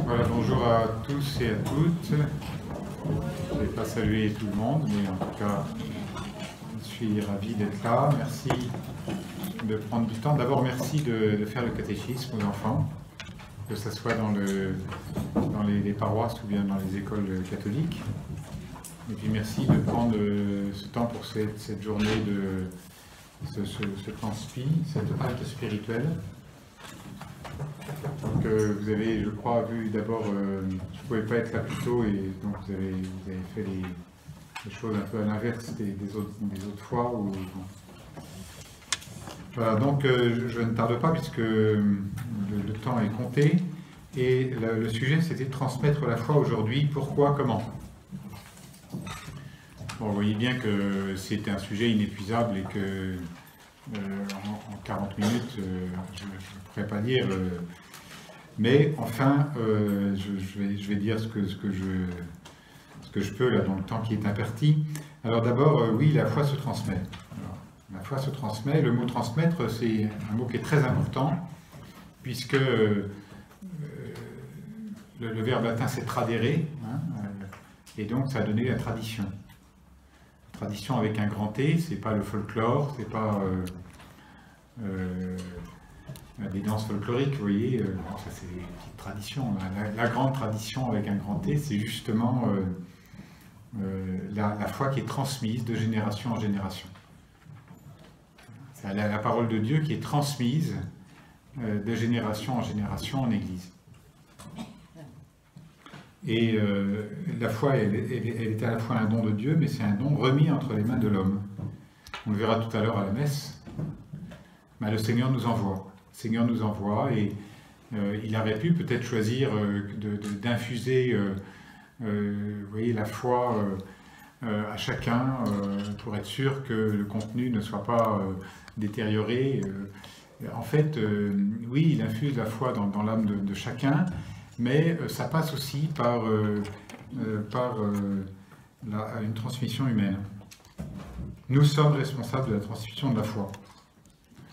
Voilà, bonjour à tous et à toutes. Je ne vais pas saluer tout le monde, mais en tout cas, je suis ravi d'être là. Merci de prendre du temps. D'abord, merci de faire le catéchisme aux enfants, que ce soit dans les paroisses ou bien dans les écoles catholiques. Et puis merci de prendre ce temps pour cette journée de ce transpi, cette halte spirituelle. Donc vous avez, je crois, vu d'abord, je ne pouvais pas être là plus tôt et donc vous avez fait les choses un peu à l'inverse des autres fois. Voilà, donc je ne tarde pas puisque le temps est compté et le sujet c'était de transmettre la foi aujourd'hui, pourquoi, comment. Bon, vous voyez bien que c'était un sujet inépuisable et que en 40 minutes, je ne pourrais pas dire... mais enfin, je vais dire ce que je peux là, dans le temps qui est imparti. Alors d'abord, oui, la foi se transmet. Alors, la foi se transmet. Le mot transmettre, c'est un mot qui est très important, puisque le verbe latin c'est tradere, hein, et donc ça a donné la tradition. La tradition avec un grand T, c'est pas le folklore, c'est pas... des danses folkloriques, vous voyez, ça c'est des petites traditions. La grande tradition avec un grand T, c'est justement la foi qui est transmise de génération en génération. C'est la parole de Dieu qui est transmise de génération en génération en Église. Et la foi, elle est à la fois un don de Dieu, mais c'est un don remis entre les mains de l'homme. On le verra tout à l'heure à la messe. Mais le Seigneur nous envoie. Le Seigneur nous envoie et il aurait pu peut-être choisir d'infuser vous voyez, la foi à chacun pour être sûr que le contenu ne soit pas détérioré. En fait, oui, il infuse la foi dans l'âme de chacun, mais ça passe aussi par une transmission humaine. Nous sommes responsables de la transmission de la foi.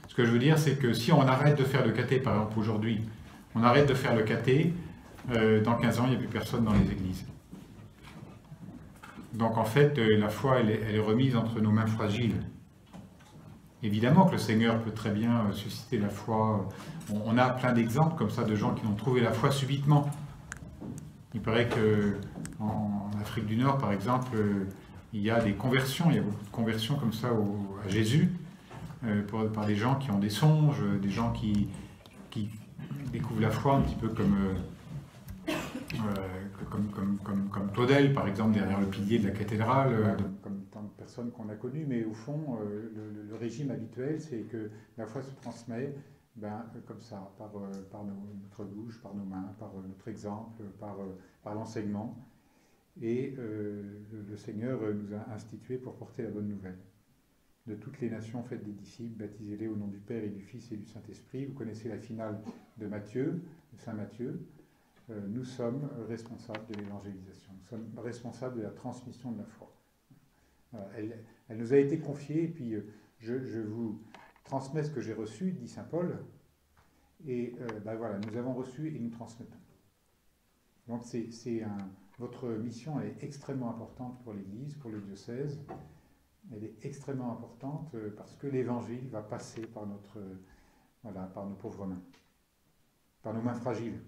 Ce que je veux dire, c'est que si on arrête de faire le caté, par exemple aujourd'hui, on arrête de faire le caté, dans 15 ans, il n'y a plus personne dans les églises. Donc en fait, la foi, elle est remise entre nos mains fragiles. Évidemment que le Seigneur peut très bien susciter la foi. On a plein d'exemples comme ça de gens qui ont trouvé la foi subitement. Il paraît qu'en Afrique du Nord, par exemple, il y a des conversions, il y a beaucoup de conversions comme ça à Jésus. Par des gens qui ont des songes, des gens qui découvrent la foi un petit peu comme Claudel, par exemple, derrière le pilier de la cathédrale, comme tant de personnes qu'on a connues, mais au fond, le régime habituel, c'est que la foi se transmet comme ça, par notre bouche, par nos mains, par notre exemple, par l'enseignement. Et le Seigneur nous a institués pour porter la bonne nouvelle. De toutes les nations, faites des disciples, baptisez-les au nom du Père et du Fils et du Saint-Esprit. Vous connaissez la finale de Matthieu, de Saint Matthieu. Nous sommes responsables de l'évangélisation. Nous sommes responsables de la transmission de la foi. Elle nous a été confiée, et puis je vous transmets ce que j'ai reçu, dit Saint Paul. Et voilà, nous avons reçu et nous transmettons. Donc votre mission est extrêmement importante pour l'Église, pour le diocèse. Elle est extrêmement importante parce que l'Évangile va passer par nos pauvres mains, par nos mains fragiles,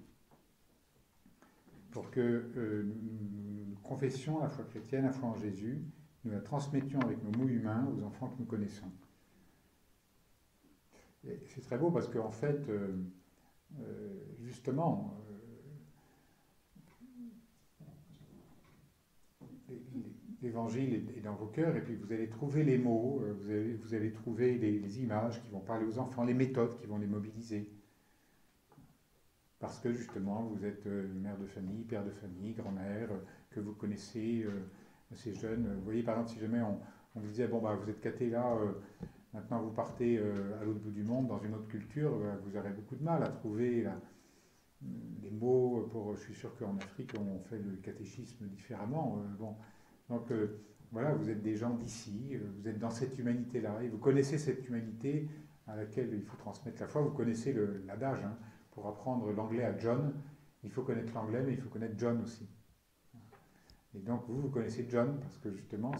pour que nous confessions la foi chrétienne, la foi en Jésus, nous la transmettions avec nos mots humains aux enfants que nous connaissons. Et c'est très beau parce qu'en fait, justement, l'évangile est dans vos cœurs et puis vous allez trouver les mots, vous allez trouver les images qui vont parler aux enfants, les méthodes qui vont les mobiliser. Parce que justement, vous êtes mère de famille, père de famille, grand-mère, que vous connaissez ces jeunes. Vous voyez, par exemple, si jamais on vous disait, bon, vous êtes cathés là, maintenant vous partez à l'autre bout du monde, dans une autre culture, vous aurez beaucoup de mal à trouver des mots je suis sûr qu'en Afrique, on fait le catéchisme différemment. Donc voilà, vous êtes des gens d'ici, vous êtes dans cette humanité-là, et vous connaissez cette humanité à laquelle il faut transmettre la foi. Vous connaissez l'adage, hein, pour apprendre l'anglais à John, Il faut connaître l'anglais, mais il faut connaître John aussi. Et donc vous connaissez John parce que justement,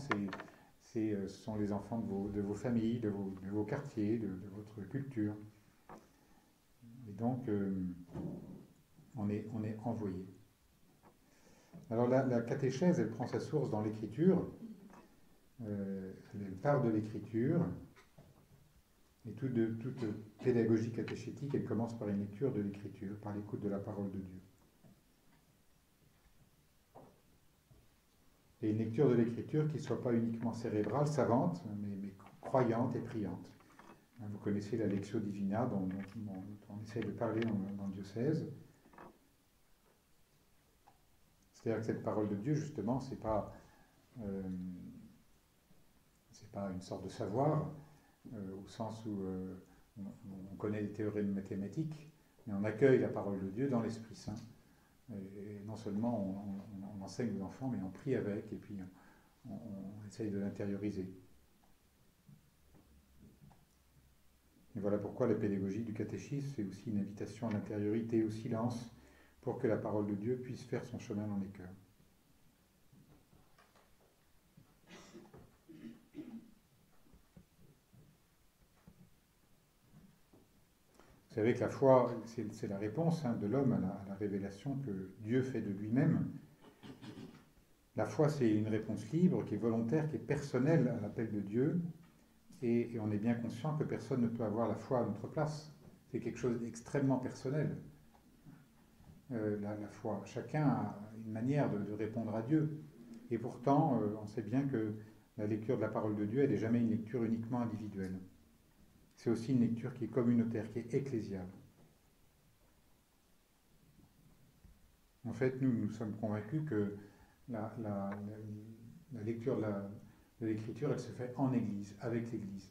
ce sont les enfants de vos familles, de vos quartiers, de votre culture. Et donc, on est envoyé. Alors la catéchèse, elle prend sa source dans l'écriture. Elle part de l'écriture. Et toute pédagogie catéchétique, elle commence par une lecture de l'écriture, par l'écoute de la parole de Dieu. Et une lecture de l'écriture qui ne soit pas uniquement cérébrale, savante, mais croyante et priante. Vous connaissez la Lectio Divina dont on essaye de parler dans le diocèse. C'est-à-dire que cette parole de Dieu, justement, c'est pas une sorte de savoir, au sens où on connaît les théorèmes mathématiques, mais on accueille la parole de Dieu dans l'Esprit Saint. Et non seulement on enseigne aux enfants, mais on prie avec, et puis on essaye de l'intérioriser. Et voilà pourquoi la pédagogie du catéchisme, c'est aussi une invitation à l'intériorité, au silence, pour que la parole de Dieu puisse faire son chemin dans les cœurs. Vous savez que la foi, c'est la réponse de l'homme à la révélation que Dieu fait de lui-même. La foi, c'est une réponse libre, qui est volontaire, qui est personnelle à l'appel de Dieu. Et on est bien conscient que personne ne peut avoir la foi à notre place. C'est quelque chose d'extrêmement personnel. La foi. Chacun a une manière de répondre à Dieu. Et pourtant, on sait bien que la lecture de la parole de Dieu, elle n'est jamais une lecture uniquement individuelle. C'est aussi une lecture qui est communautaire, qui est ecclésiale. En fait, nous sommes convaincus que la lecture de l'Écriture, elle se fait en Église, avec l'Église.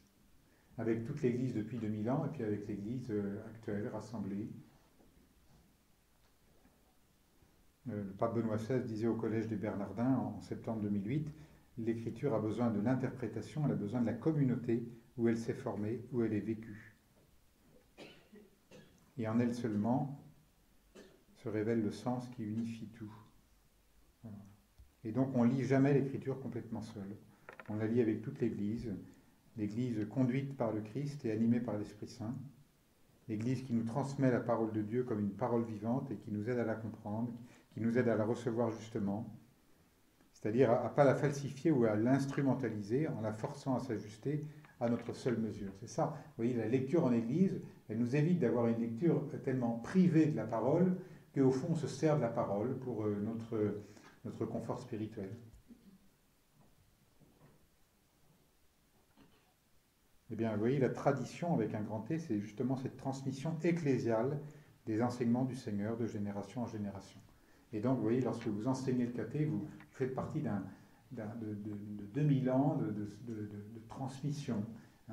Avec toute l'Église depuis 2000 ans, et puis avec l'Église actuelle, rassemblée. Le pape Benoît XVI disait au Collège des Bernardins en septembre 2008, l'Écriture a besoin de l'interprétation, elle a besoin de la communauté où elle s'est formée, où elle est vécue. Et en elle seulement se révèle le sens qui unifie tout. Voilà. Et donc on ne lit jamais l'Écriture complètement seule. On la lit avec toute l'Église, l'Église conduite par le Christ et animée par l'Esprit Saint, l'Église qui nous transmet la parole de Dieu comme une parole vivante et qui nous aide à la comprendre, qui nous aide à la recevoir justement, c'est-à-dire à ne pas la falsifier ou à l'instrumentaliser en la forçant à s'ajuster à notre seule mesure. C'est ça. Vous voyez, la lecture en Église, elle nous évite d'avoir une lecture tellement privée de la parole qu'au fond, on se sert de la parole pour notre confort spirituel. Eh bien, vous voyez, la tradition, avec un grand T, c'est justement cette transmission ecclésiale des enseignements du Seigneur de génération en génération. Et donc, vous voyez, lorsque vous enseignez le caté, vous faites partie de 2000 ans de transmission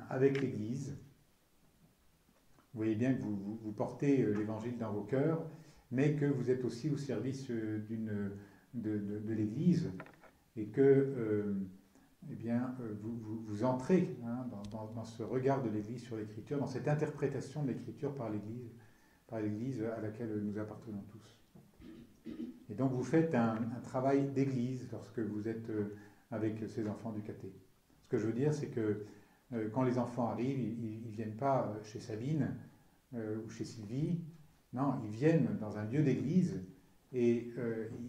avec l'Église. Vous voyez bien que vous portez l'Évangile dans vos cœurs, mais que vous êtes aussi au service de l'Église et que vous entrez dans ce regard de l'Église sur l'Écriture, dans cette interprétation de l'Écriture par l'Église à laquelle nous appartenons tous. Et donc vous faites un travail d'église lorsque vous êtes avec ces enfants du caté. Ce que je veux dire, c'est que quand les enfants arrivent, ils ne viennent pas chez Sabine ou chez Sylvie. Non, ils viennent dans un lieu d'église et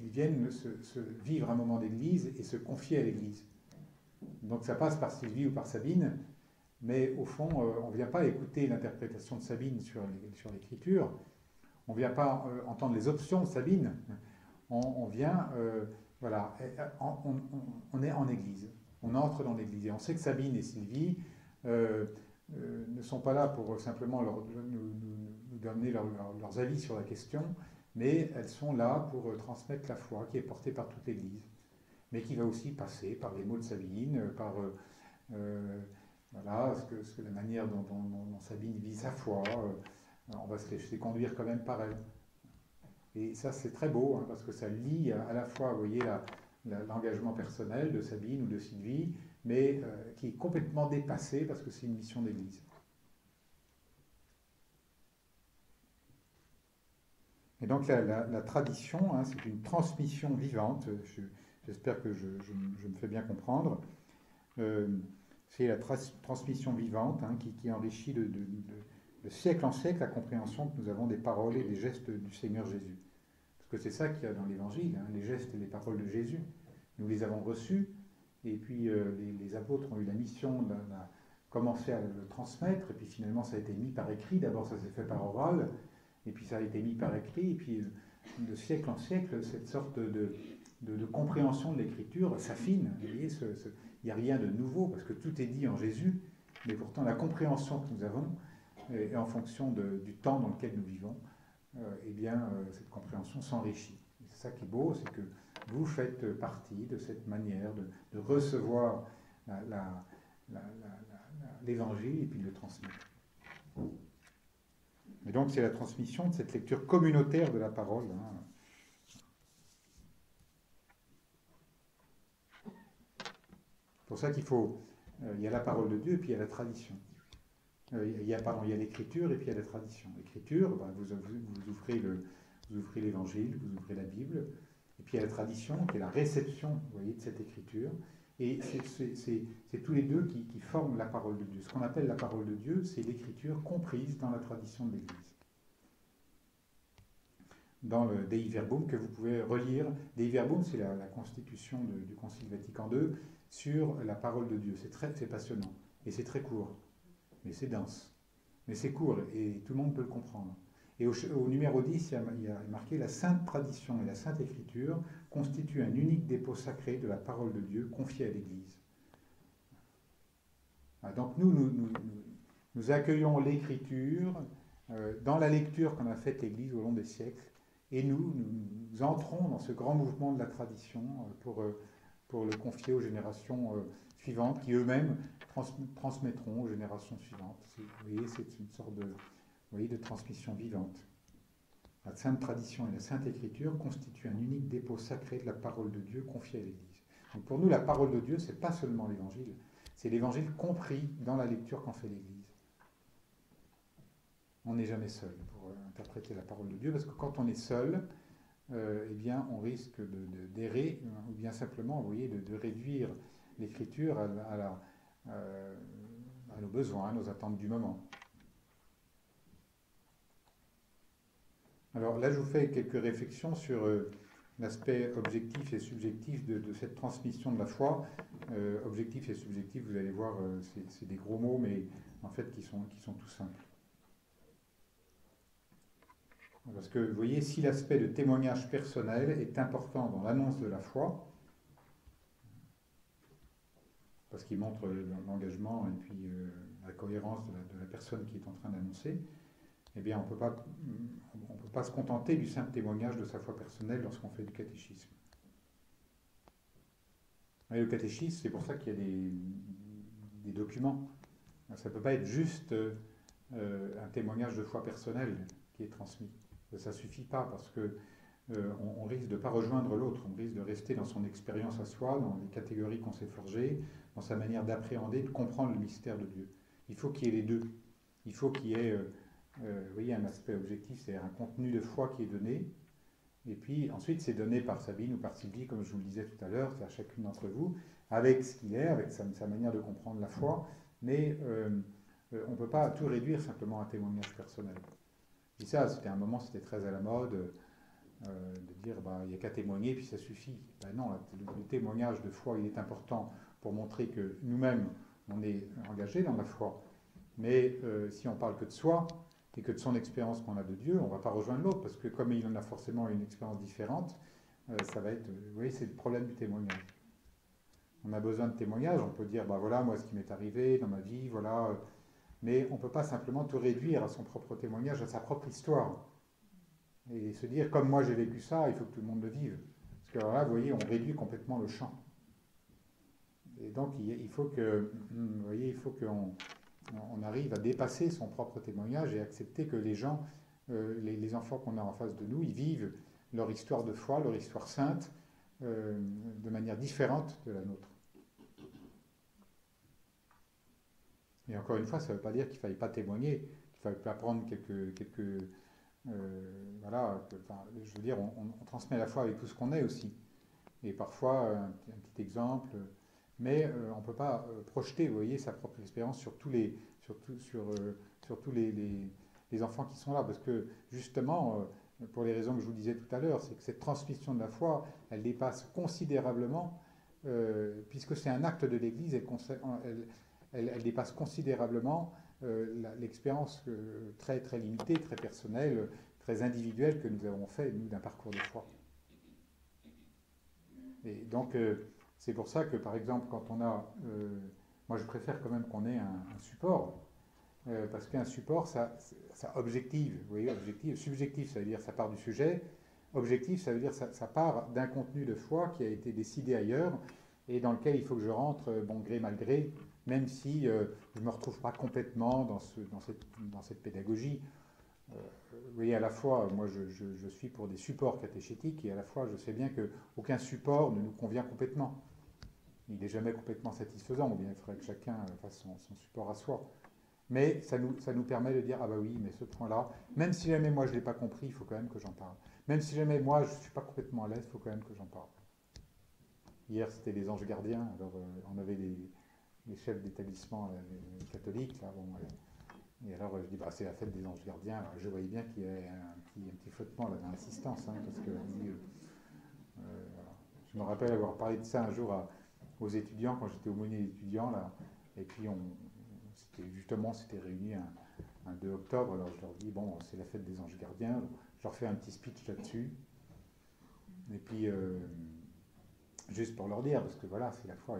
ils viennent se vivre un moment d'église et se confier à l'église. Donc ça passe par Sylvie ou par Sabine, mais au fond, on ne vient pas écouter l'interprétation de Sabine sur l'Écriture. On ne vient pas entendre les options de Sabine. On vient, on est en Église. On entre dans l'Église. Et on sait que Sabine et Sylvie ne sont pas là pour simplement nous donner leurs avis sur la question, mais elles sont là pour transmettre la foi qui est portée par toute l'Église, mais qui va aussi passer par les mots de Sabine, par la manière dont Sabine vit sa foi. On va se laisser conduire quand même par elle. Et ça, c'est très beau, parce que ça lie à la fois, vous voyez, l'engagement personnel de Sabine ou de Sylvie, mais qui est complètement dépassé parce que c'est une mission d'église. Et donc la tradition, hein, c'est une transmission vivante. J'espère que je me fais bien comprendre. Euh, c'est la transmission vivante, hein, qui enrichit de siècle en siècle la compréhension que nous avons des paroles et des gestes du Seigneur Jésus. Parce que c'est ça qu'il y a dans l'Évangile, hein, les gestes et les paroles de Jésus. Nous les avons reçus, et puis les apôtres ont eu la mission de commencer à le transmettre, et puis finalement ça a été mis par écrit. D'abord ça s'est fait par oral, et puis ça a été mis par écrit, et puis de siècle en siècle, cette sorte de compréhension de l'écriture s'affine. Vous voyez, il n'y a rien de nouveau, parce que tout est dit en Jésus, mais pourtant la compréhension que nous avons, et en fonction du temps dans lequel nous vivons, eh bien, cette compréhension s'enrichit. C'est ça qui est beau, c'est que vous faites partie de cette manière de recevoir l'évangile et puis de le transmettre. Et donc c'est la transmission de cette lecture communautaire de la parole. Hein. C'est pour ça qu'il faut, il y a la parole de Dieu et puis il y a la tradition. Il y a l'écriture et puis il y a la tradition. L'écriture, ben, vous ouvrez l'évangile, vous ouvrez la Bible, et puis il y a la tradition qui est la réception, vous voyez, de cette écriture. Et c'est tous les deux qui forment la parole de Dieu. Ce qu'on appelle la parole de Dieu, c'est l'écriture comprise dans la tradition de l'Église. Dans le Dei Verbum que vous pouvez relire. Dei Verbum, c'est la constitution du Concile Vatican II sur la parole de Dieu. C'est passionnant et c'est très court, mais c'est dense. Mais c'est court et tout le monde peut le comprendre. Et au numéro 10, il y a marqué « La sainte tradition et la sainte écriture constituent un unique dépôt sacré de la parole de Dieu confiée à l'Église. » Donc nous accueillons l'écriture dans la lecture qu'on a faite l'Église au long des siècles, et nous entrons dans ce grand mouvement de la tradition pour le confier aux générations suivantes, qui eux-mêmes transmettront aux générations suivantes. Vous voyez, c'est une sorte de transmission vivante. La sainte tradition et la sainte écriture constituent un unique dépôt sacré de la parole de Dieu confiée à l'Église. Donc pour nous, la parole de Dieu, ce n'est pas seulement l'Évangile, c'est l'Évangile compris dans la lecture qu'en fait l'Église. On n'est jamais seul pour interpréter la parole de Dieu, parce que quand on est seul, eh bien, on risque d'errer, ou bien simplement, vous voyez, de réduire l'écriture à nos besoins, à nos attentes du moment. Alors là, je vous fais quelques réflexions sur l'aspect objectif et subjectif de cette transmission de la foi. Objectif et subjectif, vous allez voir, c'est des gros mots, mais en fait qui sont tout simples. Parce que, vous voyez, si l'aspect de témoignage personnel est important dans l'annonce de la foi, parce qu'il montre l'engagement et puis la cohérence de la personne qui est en train d'annoncer, eh bien, on ne peut pas se contenter du simple témoignage de sa foi personnelle lorsqu'on fait du catéchisme. Et le catéchisme, c'est pour ça qu'il y a des documents. Ça ne peut pas être juste un témoignage de foi personnelle qui est transmis. Ça ne suffit pas parce qu'on risque de ne pas rejoindre l'autre, on risque de rester dans son expérience à soi, dans les catégories qu'on s'est forgées, dans sa manière d'appréhender, de comprendre le mystère de Dieu. Il faut qu'il y ait les deux. Il faut qu'il y ait vous voyez, un aspect objectif, c'est un contenu de foi qui est donné, et puis ensuite c'est donné par Sabine ou par Sylvie, comme je vous le disais tout à l'heure, c'est à chacune d'entre vous, avec ce qu'il est, avec sa manière de comprendre la foi, mais on ne peut pas tout réduire simplement à un témoignage personnel. Et ça, c'était un moment, c'était très à la mode, de dire, il n'y a qu'à témoigner, puis ça suffit. Ben non, le témoignage de foi, il est important pour montrer que nous-mêmes, on est engagés dans la foi, mais si on parle que de soi, et que de son expérience qu'on a de Dieu, on ne va pas rejoindre l'autre, parce que comme il en a forcément une expérience différente, ça va être, vous voyez, c'est le problème du témoignage. On a besoin de témoignages, on peut dire, voilà, moi, ce qui m'est arrivé dans ma vie, voilà, mais on ne peut pas simplement tout réduire à son propre témoignage, à sa propre histoire, et se dire, comme moi j'ai vécu ça, il faut que tout le monde le vive. Parce que alors là, vous voyez, on réduit complètement le champ. Et donc, il faut que, vous voyez, il faut qu'on arrive à dépasser son propre témoignage et accepter que les gens, les enfants qu'on a en face de nous, ils vivent leur histoire de foi, leur histoire sainte, de manière différente de la nôtre. Et encore une fois, ça ne veut pas dire qu'il ne fallait pas témoigner, qu'il ne fallait pas prendre quelques Voilà, je veux dire, on transmet la foi avec tout ce qu'on est aussi. Et parfois, un petit exemple, mais on ne peut pas projeter, vous voyez, sa propre expérience sur sur tous les enfants qui sont là. Parce que justement, pour les raisons que je vous disais tout à l'heure, c'est que cette transmission de la foi, elle dépasse considérablement, puisque c'est un acte de l'Église, elle dépasse considérablement l'expérience très, très limitée, très personnelle, très individuelle que nous avons fait, nous, d'un parcours de foi. Et donc, c'est pour ça que, par exemple, quand on a... moi, je préfère quand même qu'on ait un support, parce qu'un support, ça objective, vous voyez, objectif. Subjectif, ça veut dire ça part du sujet. Objectif, ça veut dire ça part d'un contenu de foi qui a été décidé ailleurs et dans lequel il faut que je rentre, bon gré mal gré, même si je ne me retrouve pas complètement dans cette pédagogie. Vous voyez, à la fois, moi je suis pour des supports catéchétiques et à la fois je sais bien qu'aucun support ne nous convient complètement. Il n'est jamais complètement satisfaisant, ou bien il faudrait que chacun fasse son support à soi. Mais ça nous permet de dire, ah bah oui, mais ce point-là, même si jamais moi je ne l'ai pas compris, il faut quand même que j'en parle. Même si jamais moi je ne suis pas complètement à l'aise, il faut quand même que j'en parle. Hier c'était les anges gardiens, alors on avait les chefs d'établissement catholiques, là, bon, et alors je dis, bah, c'est la fête des anges gardiens. Alors, je voyais bien qu'il y avait un petit flottement là, dans l'assistance, hein, parce que voilà. Je me rappelle avoir parlé de ça un jour aux étudiants, quand j'étais aumônier d'étudiants, là, et puis c'était réuni un 2 octobre, alors je leur dis, bon, c'est la fête des anges gardiens, je leur fais un petit speech là-dessus, et puis, juste pour leur dire, parce que voilà, c'est la foi,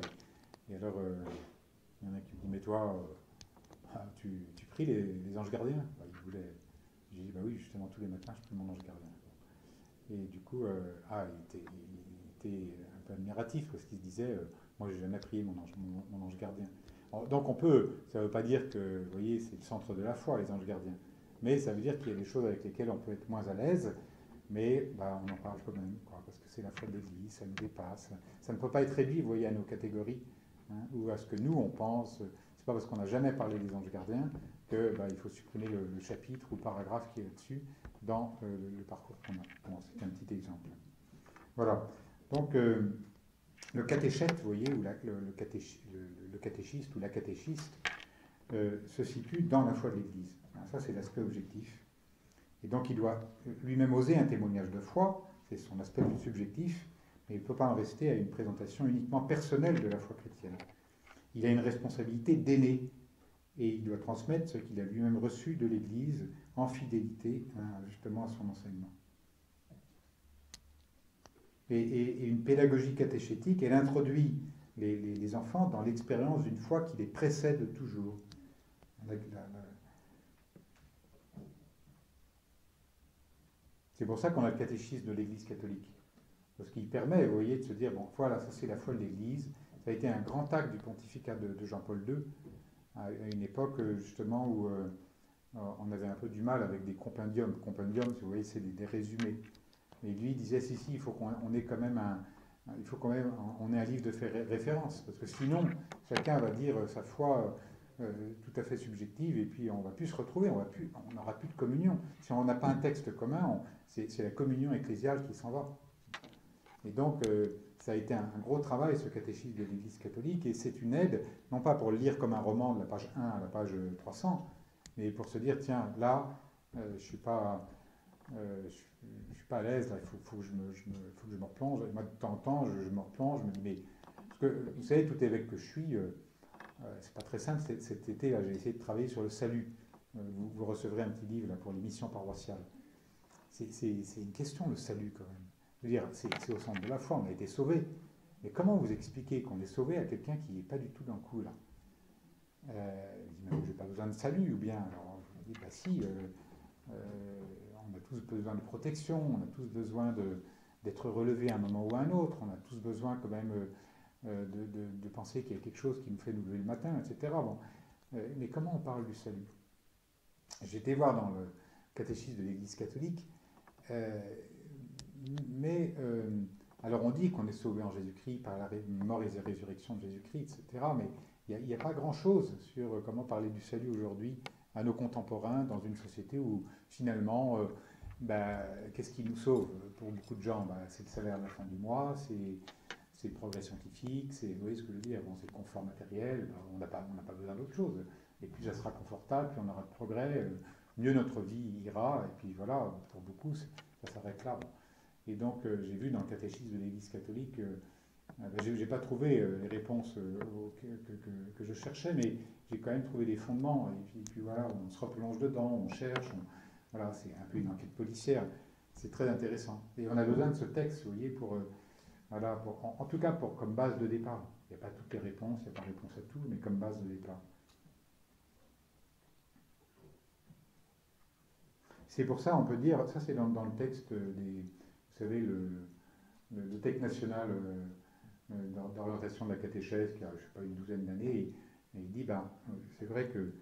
et alors, il y en a qui me disent, mais toi, tu pries les anges gardiens? Bah, j'ai dit, bah oui, justement, tous les matins, je prie mon ange gardien. Et du coup, il était un peu admiratif, parce qu'il se disait, moi, j'ai jamais prié mon ange gardien. Alors, donc, ça ne veut pas dire que, vous voyez, c'est le centre de la foi, les anges gardiens. Mais ça veut dire qu'il y a des choses avec lesquelles on peut être moins à l'aise, mais bah, on en parle quand même, quoi, parce que c'est la foi de l'Église, ça nous dépasse. Ça ne peut pas être réduit, vous voyez, à nos catégories, hein, ou à ce que nous, on pense. C'est pas parce qu'on n'a jamais parlé des anges gardiens que bah, il faut supprimer le chapitre ou le paragraphe qui est là-dessus dans le parcours qu'on a. Bon, c'est un petit exemple. Voilà. Donc, le catéchète, vous voyez, ou le catéchiste ou la catéchiste, se situe dans la foi de l'Église. Ça, c'est l'aspect objectif. Et donc, il doit lui-même oser un témoignage de foi, c'est son aspect plus subjectif, mais il ne peut pas en rester à une présentation uniquement personnelle de la foi chrétienne. Il a une responsabilité d'aîné, et il doit transmettre ce qu'il a lui-même reçu de l'Église en fidélité, hein, justement à son enseignement. Et une pédagogie catéchétique, elle introduit les enfants dans l'expérience d'une foi qui les précède toujours. C'est pour ça qu'on a le catéchisme de l'Église catholique. Parce qu'il permet, vous voyez, de se dire, bon, voilà, ça c'est la foi de l'Église. Ça a été un grand acte du pontificat de Jean-Paul II, à une époque justement où on avait un peu du mal avec des compendiums. Compendiums, vous voyez, c'est des résumés. Et lui disait, si, il faut qu'on ait quand même on ait un livre de référence, parce que sinon, chacun va dire sa foi tout à fait subjective, et puis on ne va plus se retrouver, on n'aura plus de communion. Si on n'a pas un texte commun, c'est la communion ecclésiale qui s'en va. Et donc, ça a été un gros travail, ce catéchisme de l'Église catholique, et c'est une aide, non pas pour le lire comme un roman de la page 1 à la page 300, mais pour se dire, tiens, là, je ne suis pas... je suis pas à l'aise, là, il faut que je me replonge. Moi, de temps en temps, je me replonge, je me dis, mais. Parce que, vous savez, tout évêque que je suis, c'est pas très simple. Cet été, là, j'ai essayé de travailler sur le salut. Vous recevrez un petit livre là, pour les missions paroissiales. C'est une question, le salut, quand même. Je veux dire, c'est au centre de la foi, on a été sauvés. Mais comment vous expliquer qu'on est sauvé à quelqu'un qui n'est pas du tout dans le coup, là il dit, mais j'ai pas besoin de salut, ou bien, alors, je dis, bah si. On a tous besoin de protection, on a tous besoin d'être relevés à un moment ou à un autre, on a tous besoin quand même de penser qu'il y a quelque chose qui nous fait nous lever le matin, etc. Bon. Mais comment on parle du salut? J'ai été voir dans le catéchisme de l'Église catholique, alors on dit qu'on est sauvé en Jésus-Christ par la mort et la résurrection de Jésus-Christ, etc. Mais il n'y a pas grand-chose sur comment parler du salut aujourd'hui à nos contemporains dans une société où finalement Ben, qu'est-ce qui nous sauve pour beaucoup de gens? Ben, c'est le salaire à la fin du mois, c'est le progrès scientifique, vous voyez ce que je veux dire? Bon, c'est le confort matériel, ben, on n'a pas besoin d'autre chose. Et plus ça sera confortable, plus on aura de progrès, mieux notre vie ira, et puis voilà, pour beaucoup, ça s'arrête là. Bon. Et donc, j'ai vu dans le catéchisme de l'Église catholique, ben, j'ai pas trouvé les réponses que je cherchais, mais j'ai quand même trouvé des fondements, et puis voilà, on se replonge dedans, on cherche, voilà, c'est un peu une enquête policière, c'est très intéressant. Et on a besoin de ce texte, vous voyez, voilà, en tout cas comme base de départ. Il n'y a pas toutes les réponses, il n'y a pas réponse à tout, mais comme base de départ. C'est pour ça, on peut dire, ça c'est dans le texte vous savez, le texte national d'orientation de la catéchèse, qui a, je sais pas, une douzaine d'années, et il dit, ben, c'est vrai que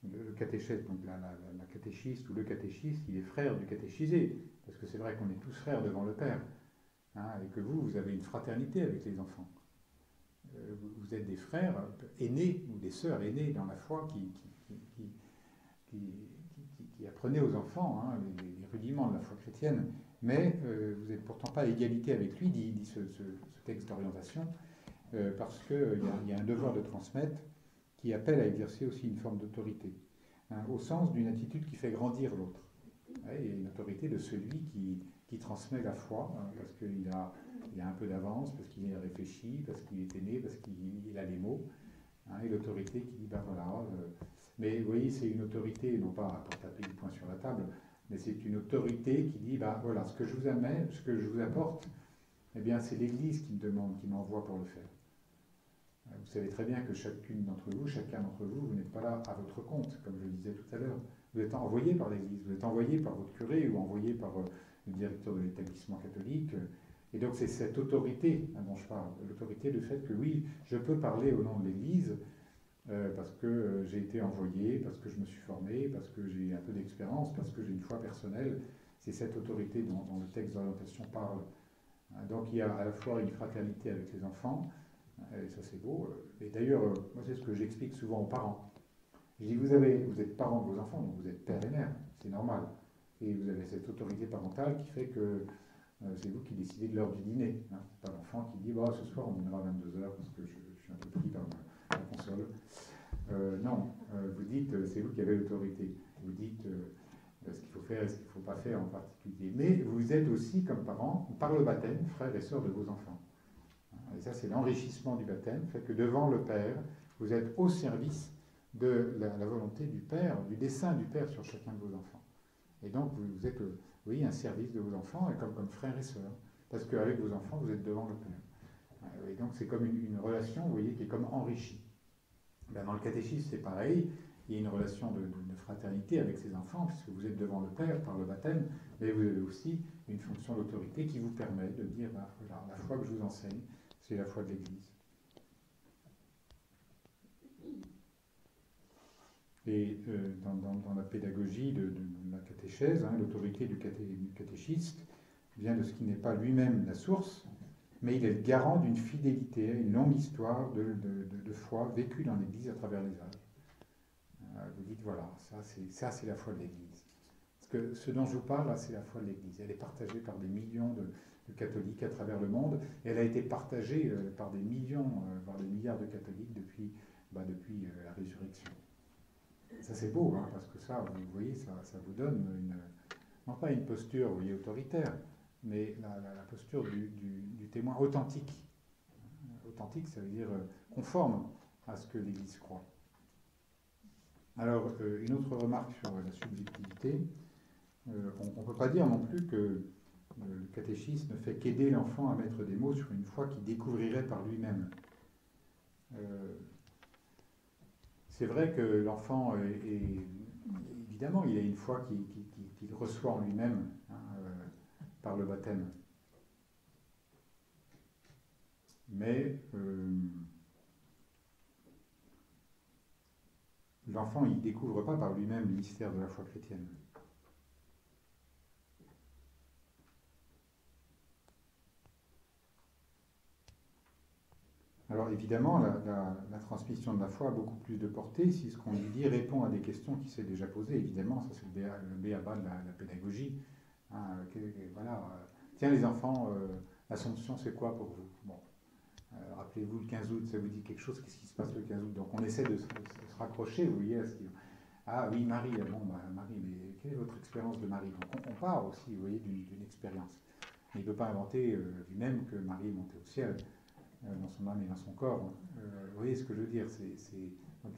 le catéchèse, donc la catéchiste ou le catéchiste, il est frère du catéchisé, parce que c'est vrai qu'on est tous frères devant le Père, hein, et que vous avez une fraternité avec les enfants. Vous êtes des frères aînés ou des sœurs aînées dans la foi qui, qui apprenaient aux enfants hein, les rudiments de la foi chrétienne, mais vous n'êtes pourtant pas à égalité avec lui, dit ce texte d'orientation, parce qu'il y a un devoir de transmettre qui appelle à exercer aussi une forme d'autorité, hein, au sens d'une attitude qui fait grandir l'autre. Ouais, et une autorité de celui qui transmet la foi, hein, parce qu'il a un peu d'avance, parce qu'il est réfléchi, parce qu'il est aîné, parce qu'il a les mots, hein, et l'autorité qui dit, ben voilà, mais vous voyez, c'est une autorité, non pas pour taper du poing sur la table, mais c'est une autorité qui dit, ben voilà, ce que je vous amène, ce que je vous apporte, eh bien c'est l'Église qui me demande, qui m'envoie pour le faire. Vous savez très bien que chacune d'entre vous, chacun d'entre vous, vous n'êtes pas là à votre compte, comme je le disais tout à l'heure. Vous êtes envoyé par l'Église, vous êtes envoyé par votre curé ou envoyé par le directeur de l'établissement catholique. Et donc c'est cette autorité hein, dont je parle, l'autorité du fait que oui, je peux parler au nom de l'Église parce que j'ai été envoyé, parce que je me suis formé, parce que j'ai un peu d'expérience, parce que j'ai une foi personnelle. C'est cette autorité dont le texte d'orientation parle. Donc il y a à la fois une fraternité avec les enfants, et ça c'est beau. Et d'ailleurs, moi c'est ce que j'explique souvent aux parents. Je dis, vous êtes parents de vos enfants, donc vous êtes père et mère, c'est normal. Et vous avez cette autorité parentale qui fait que c'est vous qui décidez de l'heure du dîner. Hein. C'est pas l'enfant qui dit, bah, ce soir on dînera à 22 heures parce que je suis un peu pris par ma console. Non, vous dites, c'est vous qui avez l'autorité. Vous dites ce qu'il faut faire et ce qu'il ne faut pas faire en particulier. Mais vous êtes aussi, comme parents, par le baptême, frères et sœurs de vos enfants. Et ça, c'est l'enrichissement du baptême, fait que devant le Père, vous êtes au service de la volonté du Père, du dessein du Père sur chacun de vos enfants. Et donc, vous êtes, oui, un service de vos enfants, et comme frères et sœurs. Parce qu'avec vos enfants, vous êtes devant le Père. Et donc, c'est comme une relation, vous voyez, qui est comme enrichie. Ben, dans le catéchisme, c'est pareil. Il y a une relation de fraternité avec ses enfants, puisque vous êtes devant le Père par le baptême, mais vous avez aussi une fonction d'autorité qui vous permet de dire, ben, voilà, la foi que je vous enseigne, c'est la foi de l'Église. Et dans la pédagogie de la catéchèse, hein, l'autorité du catéchiste vient de ce qui n'est pas lui-même la source, mais il est le garant d'une fidélité, une longue histoire de foi vécue dans l'Église à travers les âges. Vous dites, voilà, ça c'est la foi de l'Église. Parce que ce dont je vous parle, là, c'est la foi de l'Église. Elle est partagée par des millions de catholiques à travers le monde, et elle a été partagée par des millions, voire des milliards de catholiques depuis la résurrection. Ça c'est beau, hein, parce que ça, vous voyez, ça vous donne non pas une posture, vous voyez, autoritaire, mais la posture du témoin authentique. Authentique, ça veut dire conforme à ce que l'Église croit. Alors, une autre remarque sur la subjectivité, on ne peut pas dire non plus que le catéchisme ne fait qu'aider l'enfant à mettre des mots sur une foi qu'il découvrirait par lui-même. C'est vrai que l'enfant, évidemment, il a une foi qu'il reçoit en lui-même hein, par le baptême. Mais l'enfant, il ne découvre pas par lui-même le mystère de la foi chrétienne. Alors évidemment, la transmission de la foi a beaucoup plus de portée si ce qu'on lui dit répond à des questions qu'il s'est déjà posées. Évidemment, ça c'est le béaba de la pédagogie. Hein, voilà. Tiens les enfants, l'Assomption c'est quoi pour vous? Bon, rappelez-vous le 15 août, ça vous dit quelque chose? Qu'est-ce qui se passe le 15 août? Donc on essaie de se raccrocher, vous voyez, à ce qui... Ah oui, Marie, bon, bah, Marie, mais quelle est votre expérience de Marie? Donc on part aussi, vous voyez, d'une expérience. Mais il ne peut pas inventer lui-même que Marie est montée au ciel, dans son âme et dans son corps. Vous voyez ce que je veux dire? Donc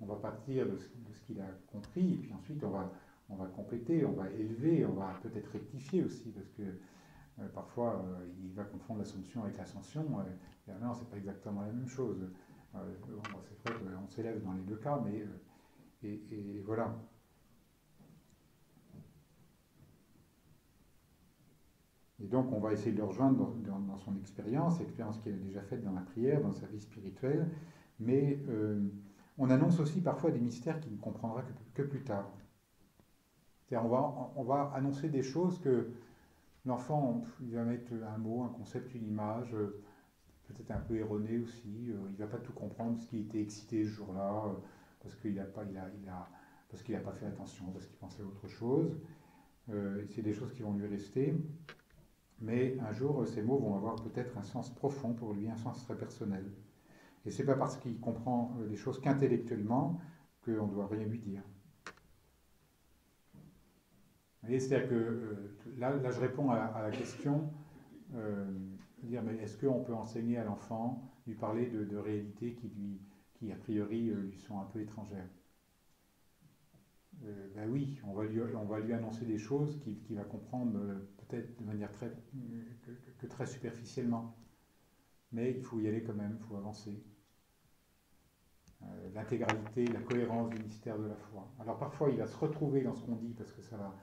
on va partir de ce qu'il a compris, et puis ensuite on va compléter, on va élever, on va peut-être rectifier aussi, parce que parfois il va confondre l'Assomption avec l'Ascension. Et non, c'est pas exactement la même chose. Bon, c'est vrai qu'on s'élève dans les deux cas, mais et voilà. Et donc on va essayer de le rejoindre dans son expérience qu'il a déjà faite dans la prière, dans sa vie spirituelle, mais on annonce aussi parfois des mystères qu'il ne comprendra que plus tard. C'est-à-dire on va annoncer des choses que l'enfant, il va mettre un mot, un concept, une image, peut-être un peu erroné aussi, il ne va pas tout comprendre parce qu'il était excité ce jour-là, parce qu'il n'a pas, parce qu'il n'a pas fait attention, parce qu'il pensait à autre chose. C'est des choses qui vont lui rester. Mais un jour, ces mots vont avoir peut-être un sens profond pour lui, un sens très personnel. Et c'est pas parce qu'il comprend les choses qu'intellectuellement qu'on ne doit rien lui dire. Vous voyez, c'est-à-dire que là, je réponds à la question, dire, mais est-ce qu'on peut enseigner à l'enfant, lui parler de réalités qui a priori lui sont un peu étrangères? Ben oui, on va lui annoncer des choses qu'il va comprendre peut-être de manière que très superficiellement. Mais il faut y aller quand même, il faut avancer. L'intégralité, la cohérence du mystère de la foi. Alors parfois il va se retrouver dans ce qu'on dit parce que ça va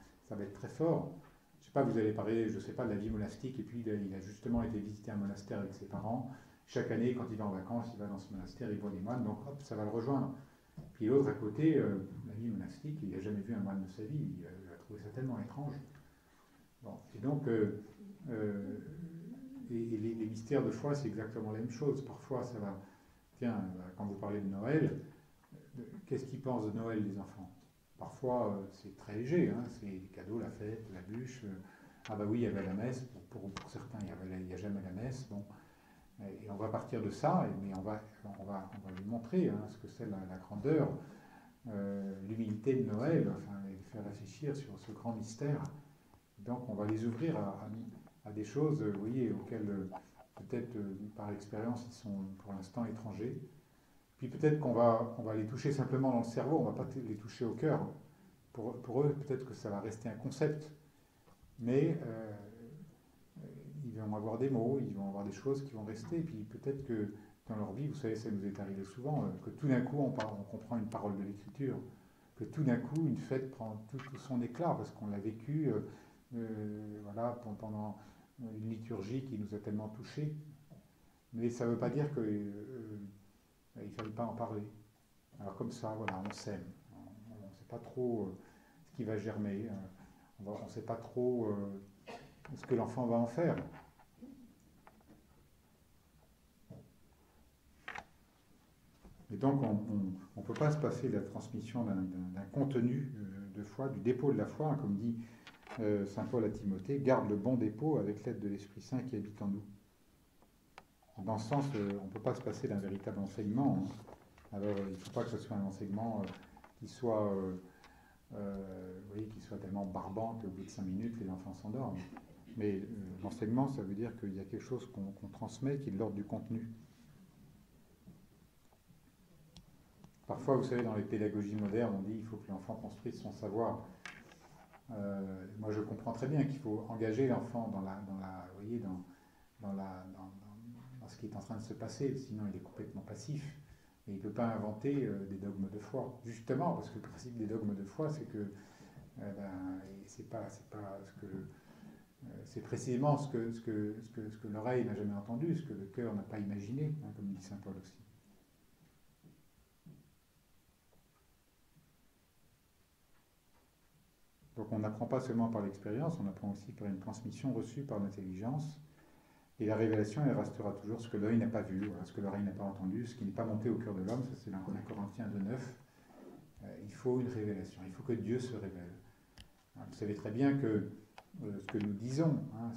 être très fort. Je sais pas, vous allez parler, je sais pas, de la vie monastique et puis il a justement été visiter un monastère avec ses parents. Chaque année, quand il va en vacances, il va dans ce monastère, il voit des moines, donc hop, ça va le rejoindre. Puis l'autre à côté, la vie monastique, il n'a jamais vu un moine de sa vie, il a trouvé ça tellement étrange. Bon, et donc, les mystères de foi, c'est exactement la même chose. Parfois, ça va. Tiens, quand vous parlez de Noël, qu'est-ce qu'ils pensent de Noël, les enfants? Parfois, c'est très léger, hein, c'est les cadeaux, la fête, la bûche. Ah bah oui, il y avait la messe, pour certains, il n'y a jamais la messe. Bon. Et on va partir de ça, mais on va lui montrer hein, ce que c'est la grandeur, l'humilité de Noël, enfin, les faire réfléchir sur ce grand mystère. Donc on va les ouvrir à des choses, vous voyez, auxquelles peut-être par expérience ils sont pour l'instant étrangers. Puis peut-être on va les toucher simplement dans le cerveau, on ne va pas les toucher au cœur. Pour eux, peut-être que ça va rester un concept, mais ils vont avoir des mots, ils vont avoir des choses qui vont rester. Et puis peut-être que dans leur vie, vous savez, ça nous est arrivé souvent, que tout d'un coup on comprend une parole de l'écriture, que tout d'un coup une fête prend tout son éclat parce qu'on l'a vécu voilà, pendant une liturgie qui nous a tellement touchés. Mais ça ne veut pas dire qu'il ne fallait pas en parler. Alors comme ça, voilà, on sème. On ne sait pas trop ce qui va germer. On ne sait pas trop ce que l'enfant va en faire. Et donc on ne peut pas se passer de la transmission d'un contenu de foi, du dépôt de la foi, hein, comme dit Saint Paul à Timothée, garde le bon dépôt avec l'aide de l'Esprit Saint qui habite en nous. Dans ce sens, on ne peut pas se passer d'un véritable enseignement. Hein. Alors, il ne faut pas que ce soit un enseignement qui soit, qui soit tellement barbant qu'au bout de 5 minutes, les enfants s'endorment. Mais l'enseignement, ça veut dire qu'il y a quelque chose qu'on transmet qui est de l'ordre du contenu. Parfois, vous savez, dans les pédagogies modernes, on dit qu'il faut que l'enfant construise son savoir. Moi, je comprends très bien qu'il faut engager l'enfant dans ce qui est en train de se passer, sinon il est complètement passif. Et il ne peut pas inventer des dogmes de foi. Justement, parce que le principe des dogmes de foi, c'est que c'est précisément ce que l'oreille n'a jamais entendu, ce que le cœur n'a pas imaginé, hein, comme dit saint Paul aussi. Donc on n'apprend pas seulement par l'expérience, on apprend aussi par une transmission reçue par l'intelligence. Et la révélation, elle restera toujours ce que l'œil n'a pas vu, voilà, ce que l'oreille n'a pas entendu, ce qui n'est pas monté au cœur de l'homme, ça c'est dans 1 Corinthiens 2,9. Il faut une révélation, il faut que Dieu se révèle. Vous savez très bien que ce que nous disons hein,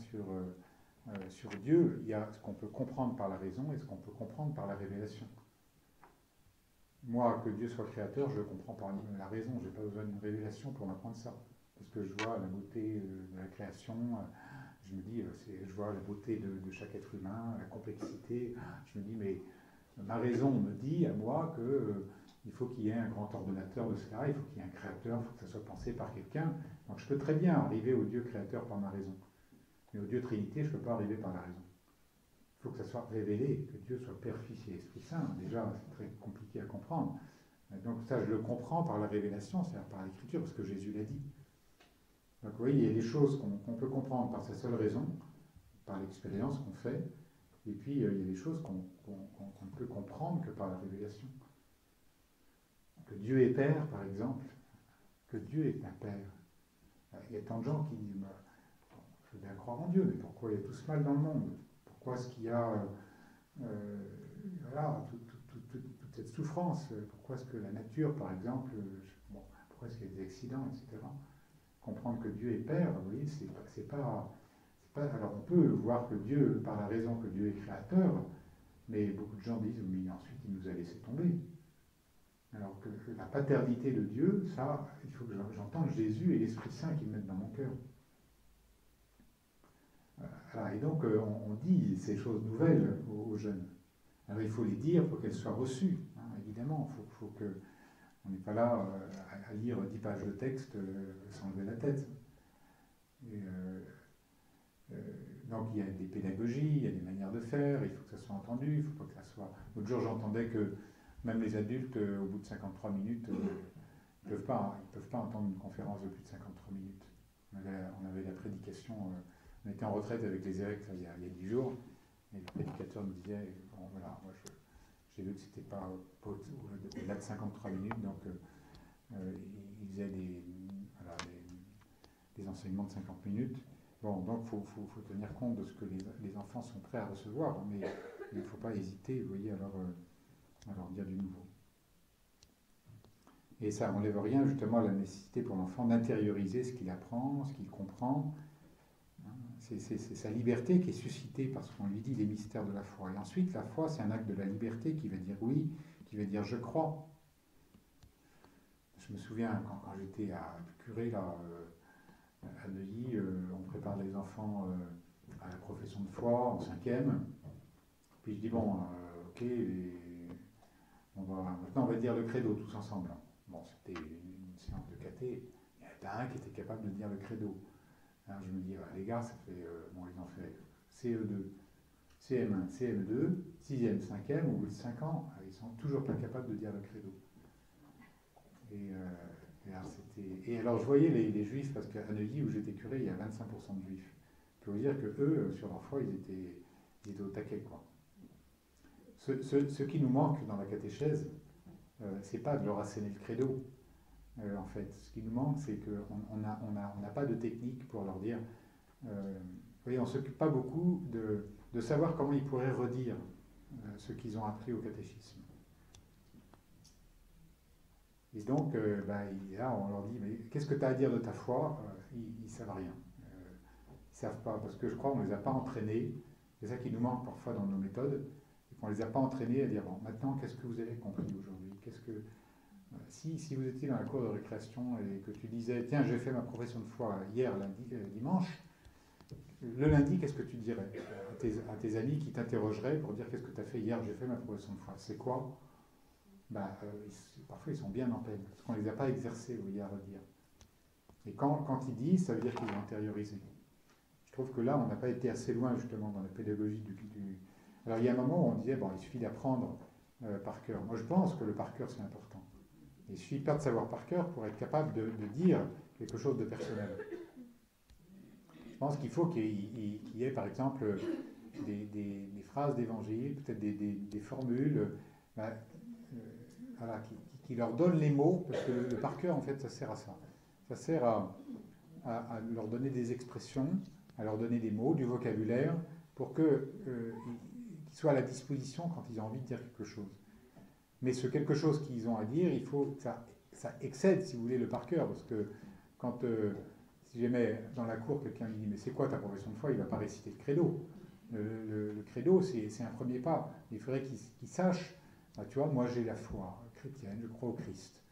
sur Dieu, il y a ce qu'on peut comprendre par la raison et ce qu'on peut comprendre par la révélation. Moi, que Dieu soit créateur, je le comprends par la raison, je n'ai pas besoin d'une révélation pour m'apprendre ça. Parce que je vois la beauté de la création, je me dis, je vois la beauté de chaque être humain, la complexité, je me dis, mais ma raison me dit à moi que il faut qu'il y ait un grand ordonnateur de cela, il faut qu'il y ait un créateur, il faut que ça soit pensé par quelqu'un. Donc je peux très bien arriver au Dieu créateur par ma raison. Mais au Dieu Trinité, je ne peux pas arriver par la raison. Il faut que ça soit révélé, que Dieu soit Père, Fils et Esprit Saint. Déjà, c'est très compliqué à comprendre. Donc ça, je le comprends par la révélation, c'est-à-dire par l'écriture, parce que Jésus l'a dit. Donc oui, il y a des choses qu'on peut comprendre par sa seule raison, par l'expérience qu'on fait, et puis il y a des choses qu'on ne peut comprendre que par la révélation. Que Dieu est Père, par exemple, que Dieu est un Père. Il y a tant de gens qui disent, je veux bien croire en Dieu, mais pourquoi il y a tout ce mal dans le monde? Pourquoi est-ce qu'il y a voilà, toute cette souffrance? Pourquoi est-ce que la nature, par exemple, pourquoi est-ce qu'il y a des accidents, etc. Comprendre que Dieu est Père, vous voyez, c'est pas. Alors on peut voir que Dieu, par la raison que Dieu est créateur, mais beaucoup de gens disent, mais ensuite il nous a laissé tomber. Alors que la paternité de Dieu, ça, il faut que j'entende Jésus et l'Esprit Saint qui me mettent dans mon cœur. Voilà, et donc on dit ces choses nouvelles aux jeunes. Alors il faut les dire pour qu'elles soient reçues, hein, évidemment. Il faut que on n'est pas là à lire 10 pages de texte sans lever la tête. Et, donc il y a des pédagogies, il y a des manières de faire, il faut que ça soit entendu, il faut pas que ça soit. L'autre jour j'entendais que même les adultes, au bout de 53 minutes, ils ne peuvent pas entendre une conférence de plus de 53 minutes. On avait la prédication, on était en retraite avec les évêques il y a 10 jours, et le prédicateur nous disait, bon voilà, moi j'ai vu que c'était pas au-delà de 53 minutes, donc il faisait des enseignements de 50 minutes. Bon, donc il faut tenir compte de ce que les enfants sont prêts à recevoir, mais il ne faut pas hésiter, vous voyez, à leur dire du nouveau. Et ça n'enlève rien justement à la nécessité pour l'enfant d'intérioriser ce qu'il apprend, ce qu'il comprend. C'est sa liberté qui est suscitée parce qu'on lui dit les mystères de la foi. Et ensuite, la foi, c'est un acte de la liberté qui va dire oui, qui va dire je crois. Je me souviens quand j'étais curé là, à Neuilly, on prépare les enfants à la profession de foi en 5e. Puis je dis bon, ok, maintenant on va dire le credo tous ensemble. Bon, c'était une séance de caté. Il y en a un qui était capable de dire le credo. Alors je me dis, les gars, ça fait, bon, ils ont fait CE2, CM1, CM2, 6e, 5e, au bout de 5 ans, ils sont toujours pas capables de dire le credo. Et alors je voyais les juifs, parce qu'à Neuilly, où j'étais curé, il y a 25% de juifs. Je peux vous dire que eux, sur leur foi, ils étaient au taquet, quoi. Ce qui nous manque dans la catéchèse, c'est pas de leur asséner le credo. En fait, ce qui nous manque, c'est qu'on n'a pas de technique pour leur dire. Vous voyez, on ne s'occupe pas beaucoup de savoir comment ils pourraient redire ce qu'ils ont appris au catéchisme. Et donc, là, on leur dit, mais qu'est-ce que tu as à dire de ta foi? Ils ne savent rien. Ils ne savent pas, parce que je crois qu'on ne les a pas entraînés. C'est ça qui nous manque parfois dans nos méthodes. On ne les a pas entraînés à dire, bon, maintenant, qu'est-ce que vous avez compris aujourd'hui? Si vous étiez dans la cour de récréation et que tu disais, tiens, j'ai fait ma profession de foi hier, dimanche, le lundi, qu'est-ce que tu dirais à tes amis qui t'interrogeraient pour dire, qu'est-ce que tu as fait hier? J'ai fait ma profession de foi. C'est quoi? Parfois, ils sont bien en peine, parce qu'on ne les a pas exercés, vous voyez, à redire. Et quand ils disent, ça veut dire qu'ils ont intériorisé. Je trouve que là, on n'a pas été assez loin, justement, dans la pédagogie du. Alors, il y a un moment où on disait, bon, il suffit d'apprendre par cœur. Moi, je pense que le par cœur, c'est important. Il suffit pas de savoir par cœur pour être capable de dire quelque chose de personnel. Je pense qu'il faut qu'il y ait, par exemple, des phrases d'évangile, peut-être des formules, voilà, qui leur donnent les mots, parce que le par cœur, en fait, ça sert à ça. Ça sert à leur donner des expressions, à leur donner des mots, du vocabulaire, pour qu'ils soient à la disposition quand ils ont envie de dire quelque chose. Mais ce quelque chose qu'ils ont à dire, il faut que ça excède, si vous voulez, le par cœur. Parce que si jamais dans la cour quelqu'un lui dit mais c'est quoi ta profession de foi, il ne va pas réciter le credo. Le credo, c'est un premier pas. Il faudrait qu'il sache, bah, tu vois, moi j'ai la foi chrétienne, je crois au Christ.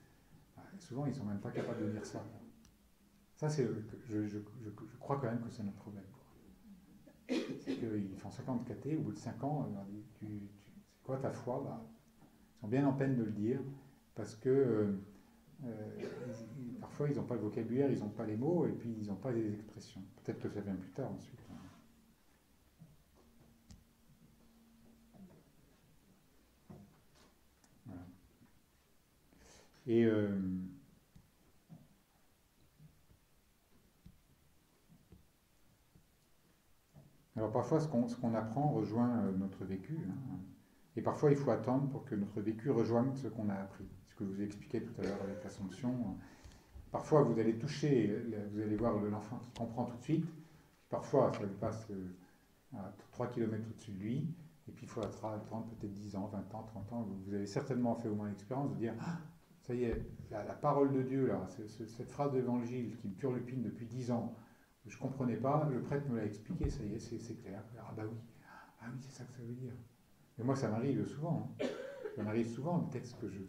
Bah, souvent, ils ne sont même pas capables de dire ça. Ça, je crois quand même que c'est notre problème. C'est qu'ils font 50 catés, au bout de 5 ans, on leur dit, c'est quoi ta foi? Bah, ils sont bien en peine de le dire, parce que parfois ils n'ont pas le vocabulaire, ils n'ont pas les mots, et puis ils n'ont pas les expressions. Peut-être que ça vient plus tard ensuite. Voilà. Et alors parfois ce qu'on apprend rejoint notre vécu, hein. Et parfois il faut attendre pour que notre vécu rejoigne ce qu'on a appris. Ce que je vous ai expliqué tout à l'heure avec l'Assomption. Parfois vous allez toucher, vous allez voir l'enfant qui comprend tout de suite. Parfois ça lui passe à 3 km au-dessus de lui. Et puis il faut attendre peut-être 10 ans, 20 ans, 30 ans. Vous avez certainement fait au moins l'expérience de dire ah, ça y est, la parole de Dieu, là, cette phrase d'évangile qui me turlupine depuis 10 ans, je ne comprenais pas, le prêtre me l'a expliqué, ça y est, c'est clair. Ah oui, c'est ça que ça veut dire. Et moi, ça m'arrive souvent. Hein. Ça m'arrive souvent, des textes que je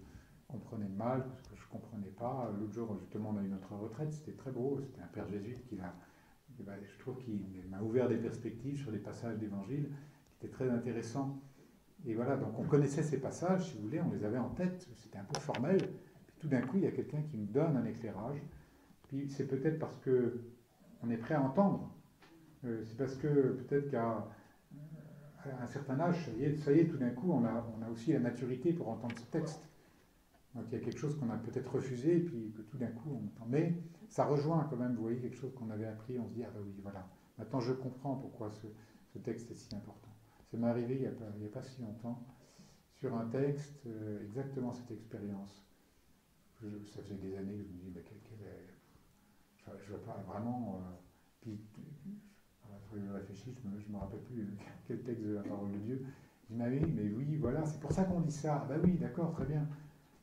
comprenais mal, que je ne comprenais pas. L'autre jour, justement, on a eu notre retraite, c'était très beau. C'était un père jésuite je trouve qu'il m'a ouvert des perspectives sur des passages d'évangile qui étaient très intéressants. Et voilà, donc on connaissait ces passages, si vous voulez, on les avait en tête, c'était un peu formel. Puis tout d'un coup, il y a quelqu'un qui nous donne un éclairage. Puis c'est peut-être parce qu'on est prêt à entendre. C'est parce que peut-être qu'à un certain âge, ça y est, tout d'un coup, on a aussi la maturité pour entendre ce texte. Donc il y a quelque chose qu'on a peut-être refusé, et puis que tout d'un coup on entend. Mais ça rejoint quand même, vous voyez, quelque chose qu'on avait appris, on se dit, ah ben oui, voilà, maintenant je comprends pourquoi ce texte est si important. Ça m'est arrivé il n'y a pas si longtemps, sur un texte, exactement cette expérience. Ça faisait des années que je me dis, je ne vois pas vraiment. Puis, je réfléchis, je ne me rappelle plus quel texte de la parole de Dieu. Je dis, mais oui, voilà, c'est pour ça qu'on dit ça. Ah bah oui, d'accord, très bien.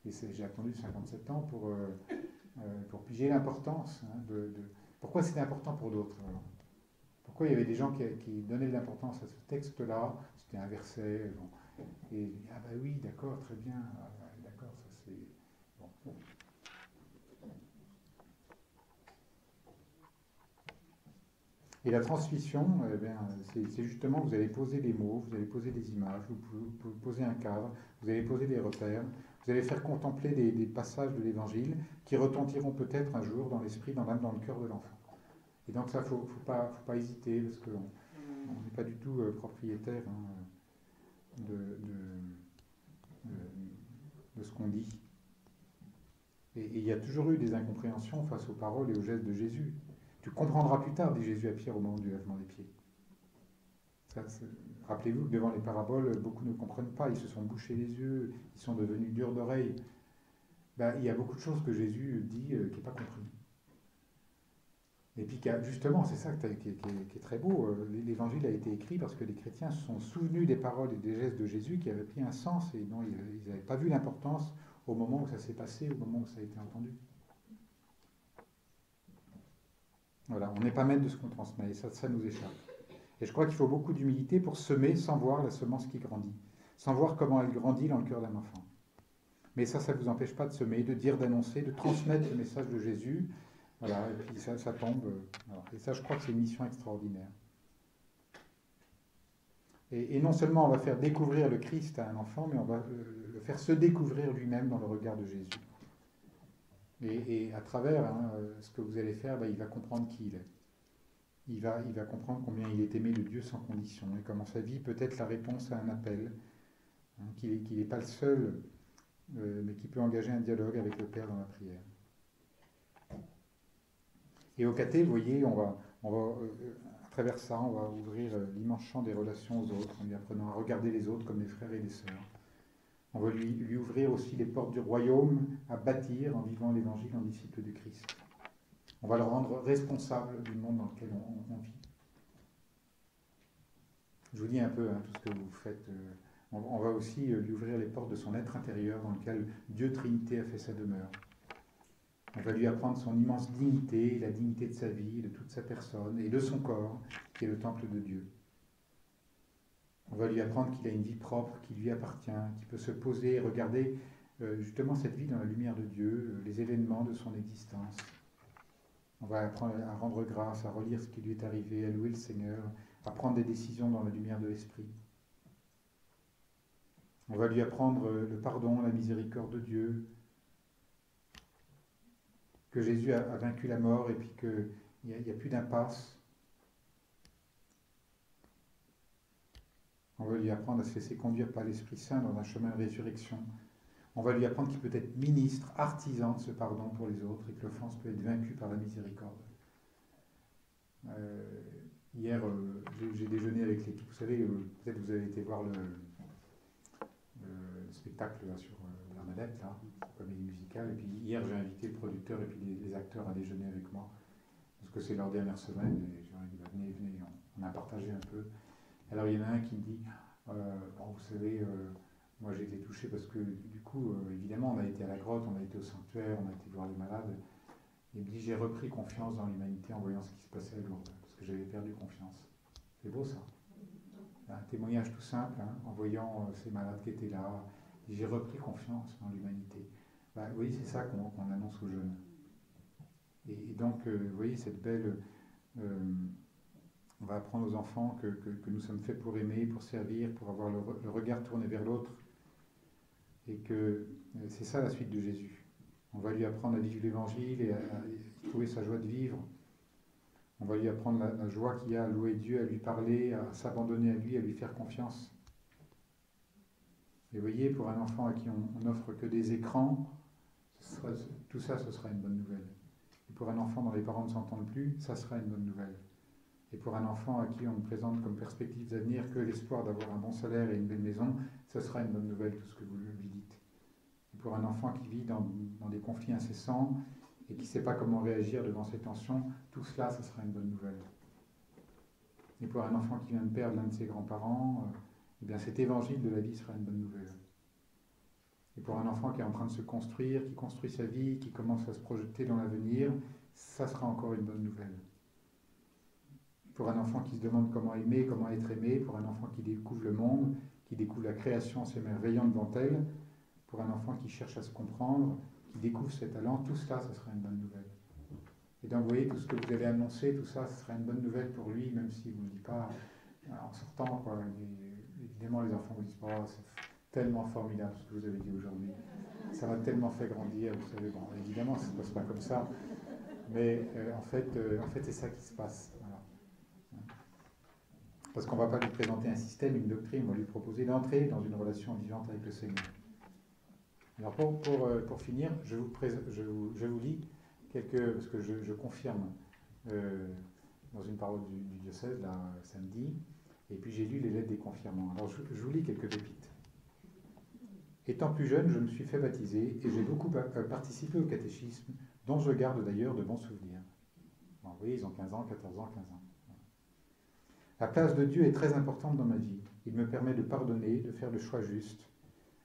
Et j'ai attendu 57 ans pour piger l'importance. Hein, pourquoi c'était important pour d'autres alors. Pourquoi il y avait des gens qui donnaient de l'importance à ce texte-là. C'était un verset. Bon. Et ah bah oui, d'accord, très bien. Ah, d'accord, ça c'est. Bon. Et la transmission, c'est justement, vous allez poser des mots, vous allez poser des images, vous posez un cadre, vous allez poser des repères, vous allez faire contempler des passages de l'Évangile qui retentiront peut-être un jour dans l'esprit, dans l'âme, dans le cœur de l'enfant. Et donc ça, faut pas hésiter, parce qu'on n'est pas du tout propriétaire hein, de ce qu'on dit. Et il y a toujours eu des incompréhensions face aux paroles et aux gestes de Jésus. Tu comprendras plus tard, dit Jésus à Pierre au moment du lavement des pieds. Rappelez-vous que devant les paraboles, beaucoup ne comprennent pas, ils se sont bouchés les yeux, ils sont devenus durs d'oreille. Il y a beaucoup de choses que Jésus dit qui n'est pas compris. Et puis justement, c'est ça qui est très beau, l'évangile a été écrit parce que les chrétiens se sont souvenus des paroles et des gestes de Jésus qui avaient pris un sens et dont ils n'avaient pas vu l'importance au moment où ça s'est passé, au moment où ça a été entendu. Voilà, on n'est pas maître de ce qu'on transmet, et ça nous échappe. Et je crois qu'il faut beaucoup d'humilité pour semer sans voir la semence qui grandit, sans voir comment elle grandit dans le cœur d'un enfant. Mais ça ne vous empêche pas de semer, de dire, d'annoncer, de transmettre le message de Jésus. Voilà, et puis ça tombe. Voilà. Et ça, je crois que c'est une mission extraordinaire. Et non seulement on va faire découvrir le Christ à un enfant, mais on va le faire se découvrir lui-même dans le regard de Jésus. Et à travers ce que vous allez faire, il va comprendre qui il est. Il va comprendre combien il est aimé de Dieu sans condition et comment sa vie peut être la réponse à un appel, hein, qu'il n'est pas le seul, mais qui peut engager un dialogue avec le Père dans la prière. Et au caté, vous voyez, on va à travers ça, on va ouvrir l'immense champ des relations aux autres, en lui apprenant à regarder les autres comme des frères et des sœurs. On va lui ouvrir aussi les portes du royaume à bâtir en vivant l'évangile en disciple du Christ. On va le rendre responsable du monde dans lequel on vit. Je vous dis un peu tout ce que vous faites. On va aussi lui ouvrir les portes de son être intérieur dans lequel Dieu Trinité a fait sa demeure. On va lui apprendre son immense dignité, la dignité de sa vie, de toute sa personne et de son corps, qui est le temple de Dieu. On va lui apprendre qu'il a une vie propre, qui lui appartient, qu'il peut se poser et regarder justement cette vie dans la lumière de Dieu, les événements de son existence. On va apprendre à rendre grâce, à relire ce qui lui est arrivé, à louer le Seigneur, à prendre des décisions dans la lumière de l'Esprit. On va lui apprendre le pardon, la miséricorde de Dieu, que Jésus a vaincu la mort et puis qu'il n'y a plus d'impasse. On va lui apprendre à se laisser conduire par l'Esprit Saint dans un chemin de résurrection. On va lui apprendre qu'il peut être ministre, artisan de ce pardon pour les autres et que l'offense peut être vaincue par la miséricorde. Hier, j'ai déjeuné avec l'équipe. Vous savez, peut-être vous avez été voir le spectacle là, sur Bernadette, là, comédie musicale. Et puis hier, j'ai invité le producteur et puis les acteurs à déjeuner avec moi. Parce que c'est leur dernière semaine. Et j'ai dit, venez, on a partagé un peu. Alors il y en a un qui me dit, bon, vous savez, moi j'ai été touché parce que du coup, évidemment, on a été à la grotte, on a été au sanctuaire, on a été voir les malades. Il me dit, j'ai repris confiance dans l'humanité en voyant ce qui se passait à Lourdes, parce que j'avais perdu confiance. C'est beau ça. Un témoignage tout simple, hein, en voyant ces malades qui étaient là. J'ai repris confiance dans l'humanité. Bah, oui, c'est ça qu'on annonce aux jeunes. Et donc, vous voyez, cette belle... on va apprendre aux enfants que nous sommes faits pour aimer, pour servir, pour avoir le regard tourné vers l'autre. Et que c'est ça la suite de Jésus. On va lui apprendre à vivre l'Évangile et à trouver sa joie de vivre. On va lui apprendre la joie qu'il y a à louer Dieu, à lui parler, à s'abandonner à lui, à lui faire confiance. Et vous voyez, pour un enfant à qui on n'offre que des écrans, tout ça, ce sera une bonne nouvelle. Et pour un enfant dont les parents ne s'entendent plus, ça sera une bonne nouvelle. Et pour un enfant à qui on ne présente comme perspective d'avenir que l'espoir d'avoir un bon salaire et une belle maison, ça sera une bonne nouvelle, tout ce que vous lui dites. Et pour un enfant qui vit dans des conflits incessants et qui ne sait pas comment réagir devant ces tensions, tout cela, ça sera une bonne nouvelle. Et pour un enfant qui vient de perdre l'un de ses grands-parents, eh bien cet évangile de la vie sera une bonne nouvelle. Et pour un enfant qui est en train de se construire, qui construit sa vie, qui commence à se projeter dans l'avenir, ça sera encore une bonne nouvelle. Pour un enfant qui se demande comment aimer, comment être aimé, pour un enfant qui découvre le monde, qui découvre la création s'émerveillant devant elle, pour un enfant qui cherche à se comprendre, qui découvre ses talents, tout cela, ce sera une bonne nouvelle. Et donc vous voyez, tout ce que vous avez annoncé, tout ça, ce sera une bonne nouvelle pour lui, même s'il ne vous le dit pas en sortant. Quoi. Évidemment, les enfants vous disent, oh, c'est tellement formidable ce que vous avez dit aujourd'hui. Ça m'a tellement fait grandir, vous savez. Bon, évidemment, ça ne se passe pas comme ça. Mais en fait c'est ça qui se passe. Voilà. Parce qu'on ne va pas lui présenter un système, une doctrine, on va lui proposer d'entrer dans une relation vivante avec le Seigneur. Alors pour finir, je vous lis quelques, parce que je confirme dans une parole du diocèse, là, samedi, et puis j'ai lu les lettres des confirmants. Alors je vous lis quelques pépites. Étant plus jeune, je me suis fait baptiser et j'ai beaucoup participé au catéchisme, dont je garde d'ailleurs de bons souvenirs. Bon, vous voyez, ils ont 15 ans, 14 ans, 15 ans. La place de Dieu est très importante dans ma vie. Il me permet de pardonner, de faire le choix juste,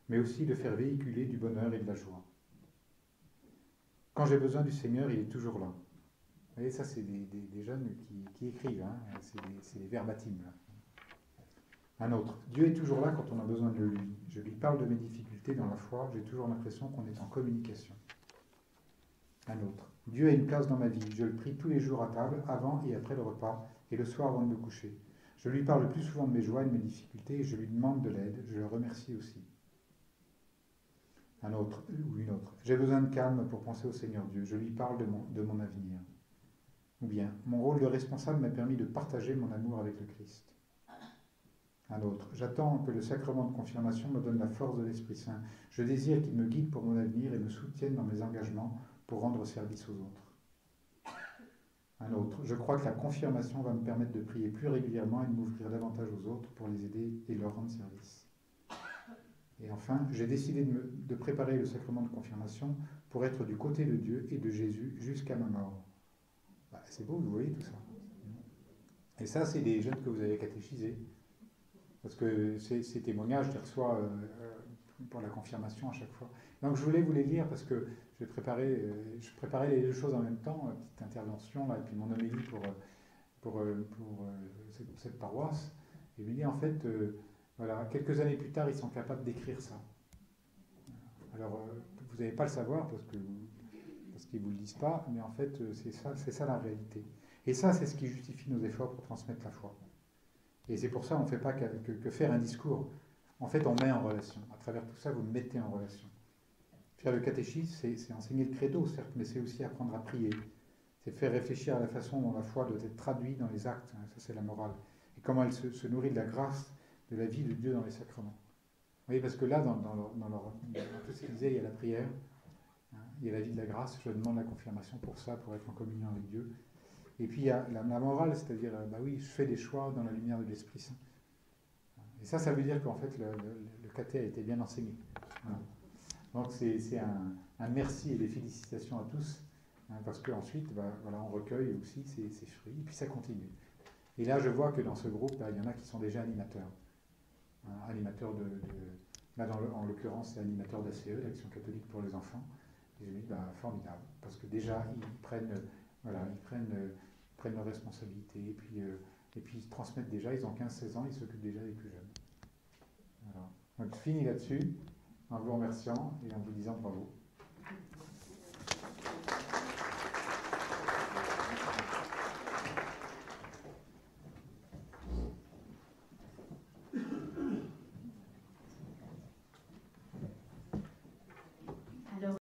mais aussi de faire véhiculer du bonheur et de la joie. Quand j'ai besoin du Seigneur, il est toujours là. Vous voyez, ça, c'est des jeunes qui écrivent, hein. C'est des verbatims. Là. Un autre. Dieu est toujours là quand on a besoin de lui. Je lui parle de mes difficultés dans la foi, j'ai toujours l'impression qu'on est en communication. Un autre. Dieu a une place dans ma vie. Je le prie tous les jours à table, avant et après le repas, et le soir avant de me coucher. Je lui parle le plus souvent de mes joies et de mes difficultés, et je lui demande de l'aide. Je le remercie aussi. Un autre, ou une autre. J'ai besoin de calme pour penser au Seigneur Dieu. Je lui parle de mon avenir. Ou bien, mon rôle de responsable m'a permis de partager mon amour avec le Christ. Un autre. J'attends que le sacrement de confirmation me donne la force de l'Esprit Saint. Je désire qu'il me guide pour mon avenir et me soutienne dans mes engagements pour rendre service aux autres. Un autre. Je crois que la confirmation va me permettre de prier plus régulièrement et de m'ouvrir davantage aux autres pour les aider et leur rendre service. Et enfin, j'ai décidé de préparer le sacrement de confirmation pour être du côté de Dieu et de Jésus jusqu'à ma mort. Bah, c'est beau, vous voyez tout ça. Et ça, c'est des jeunes que vous avez catéchisés. Parce que ces témoignages, je les reçois pour la confirmation à chaque fois. Donc je voulais vous les lire parce que je préparais les deux choses en même temps, une petite intervention là, et puis mon homélie pour cette paroisse. Et il me dit en fait, voilà, quelques années plus tard, ils sont capables d'écrire ça. Alors, vous n'allez pas le savoir parce qu'ils ne vous le disent pas, mais en fait, c'est ça la réalité. Et ça, c'est ce qui justifie nos efforts pour transmettre la foi. Et c'est pour ça qu'on ne fait pas que faire un discours. En fait, on met en relation. À travers tout ça, vous mettez en relation. Faire le catéchisme, c'est enseigner le credo, certes, mais c'est aussi apprendre à prier. C'est faire réfléchir à la façon dont la foi doit être traduite dans les actes. Ça, c'est la morale. Et comment elle se nourrit de la grâce de la vie de Dieu dans les sacrements. Oui, parce que là, dans tout ce qu'il disait, il y a la prière, hein, il y a la vie de la grâce. Je demande la confirmation pour ça, pour être en communion avec Dieu. Et puis il y a la morale, c'est-à-dire, bah oui, je fais des choix dans la lumière de l'Esprit Saint. Et ça veut dire qu'en fait, le caté a été bien enseigné. Voilà. Donc c'est un merci et des félicitations à tous, hein, parce qu'ensuite, bah, voilà, on recueille aussi ces fruits, et puis ça continue. Et là, je vois que dans ce groupe, bah, il y en a qui sont déjà animateurs. Animateur là en l'occurrence c'est animateur d'ACE, l'Action catholique pour les enfants. Et je me dis, bah, formidable, parce que déjà ils prennent leurs responsabilités, et puis ils transmettent déjà, ils ont 15-16 ans, ils s'occupent déjà des plus jeunes. Voilà. Donc je finis là-dessus, en vous remerciant et en vous disant bravo.